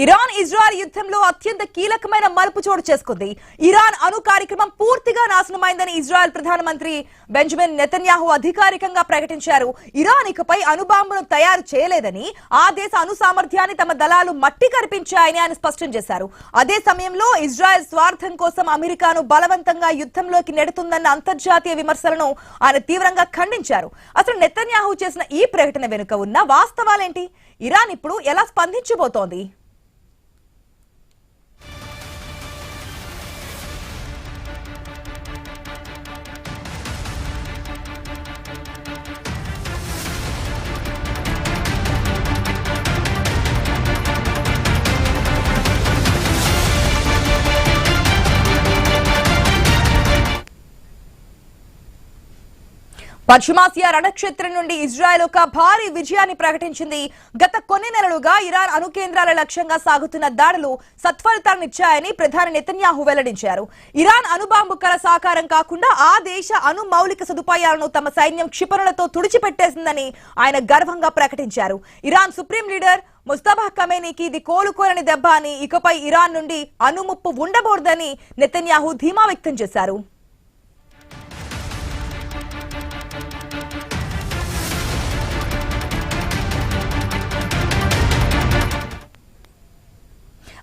Iran Israel యుద్ధంలో అత్యంత కీలకమైన మలుపు చోటు చేసుకుంది. ఇరాన్ అణు కార్యక్రమం పూర్తిగా నాశనమైందని ఇజ్రాయెల్ ప్రధానమంత్రి బెంజమిన్ నెతన్యాహు అధికారికంగా ప్రకటించారు. ఇరాన్ ఇకపై అణుబాంబును తయారు చేయలేదని, ఆ దేశ అణు సామర్థ్యాన్ని తమ దళాలు మట్టి కరిపించాయని ఆయన స్పష్టం చేశారు. అదే సమయంలో ఇజ్రాయెల్ స్వార్థం కోసం అమెరికాను బలవంతంగా యుద్ధంలోకి నెడుతుందన్న అంతర్జాతీయ విమర్శలను ఆయన తీవ్రంగా ఖండించారు. అసలు నెతన్యాహు చేసిన ఈ ప్రకటన వెనుక ఉన్న వాస్తవాలేంటి? ఇరాన్ ఇప్పుడు ఎలా స్పందించబోతోంది? పశ్చిమాసియా రణక్షేత్రం నుండి ఇజ్రాయెల్ ఒక భారీ విజయాన్ని ప్రకటించింది. గత కొన్ని నెలలుగా ఇరాన్ అణు కేంద్రాల లక్ష్యంగా సాగుతున్న దాడులు సత్ఫలితాన్నిచ్చాయని ప్రధాని నెతన్యాహు వెల్లడించారు. ఇరాన్ అణుబాంబు కల సాకారం కాకుండా ఆ దేశ అణు మౌలిక సదుపాయాలను తమ సైన్యం క్షిపణులతో తుడిచిపెట్టేసిందని ఆయన గర్వంగా ప్రకటించారు. ఇరాన్ సుప్రీం లీడర్ ముస్తఫా ఖమేనీకి ఇది కోలుకోలేని దెబ్బ అని, ఇకపై ఇరాన్ నుండి అణుముప్పు ఉండబోదని నెతన్యాహు ధీమా వ్యక్తం చేశారు.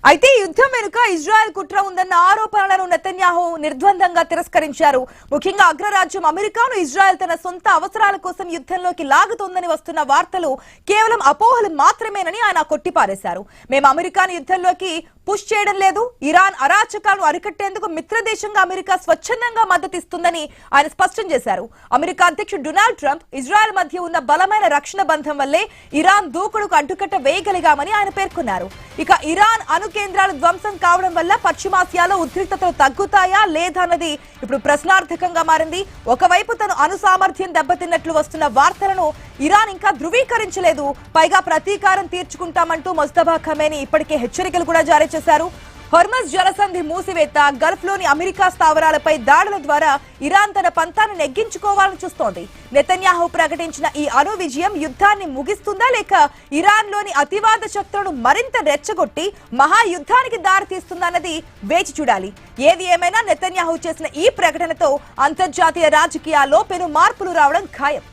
అయితే యుద్ధం వెనుక ఇజ్రాయెల్ కుట్ర ఉందన్న ఆరోపణలను నెతన్యాహు నిర్ద్వందంగా తిరస్కరించారు. ముఖ్యంగా అగ్రరాజ్యం అమెరికాను ఇజ్రాయెల్ తన సొంత అవసరాల కోసం యుద్ధంలోకి లాగుతోందని వస్తున్న వార్తలు కేవలం అపోహలు మాత్రమేనని ఆయన కొట్టిపారేశారు. మేము అమెరికాను యుద్ధంలోకి పుష్ చేయడం లేదు. ఇరాన్ అరాచకాలను అరికట్టేందుకు మిత్రదేశంగా అమెరికా స్వచ్ఛందంగా మద్దతిస్తుందని ఆయన స్పష్టం చేశారు. అమెరికా అధ్యక్షుడు డొనాల్డ్ ట్రంప్ ఇజ్రాయెల్ మధ్య ఉన్న బలమైన రక్షణ బంధం వల్లే ఇరాన్ దూకుడుకు అడ్డుకట్ట వేయగలిగామని ఆయన పేర్కొన్నారు. ఇక ఇరాన్ అణు కేంద్రాలు ధ్వంసం కావడం వల్ల పశ్చిమాసియాలో ఉద్రిక్తతలు తగ్గుతాయా లేదా అన్నది ఇప్పుడు ప్రశ్నార్థకంగా మారింది. ఒకవైపు తను అణు సామర్థ్యం దెబ్బతిన్నట్లు వస్తున్న వార్తలను ఇరాన్ ఇంకా ధృవీకరించలేదు. పైగా ప్రతీకారం తీర్చుకుంటామంటూ ముస్తఫా ఖమేనీ ఇప్పటికే హెచ్చరికలు కూడా జారీ చేశారు. హోర్ముజ్ జలసంధి మూసివేత, గల్ఫ్ లోని అమెరికా స్థావరాలపై దాడుల ద్వారా ఇరాన్ తన పంతాన్ని నెగ్గించుకోవాలని చూస్తోంది. నెతన్యాహు ప్రకటించిన ఈ అణు విజయం యుద్ధాన్ని ముగిస్తుందా, లేక ఇరాన్ లోని అతివాద శక్తులను మరింత రెచ్చగొట్టి మహాయుద్ధానికి దారితీస్తుందన్నది వేచి చూడాలి. ఏది ఏమైనా నెతన్యాహు చేసిన ఈ ప్రకటనతో అంతర్జాతీయ రాజకీయాల్లో పెను మార్పులు రావడం ఖాయం.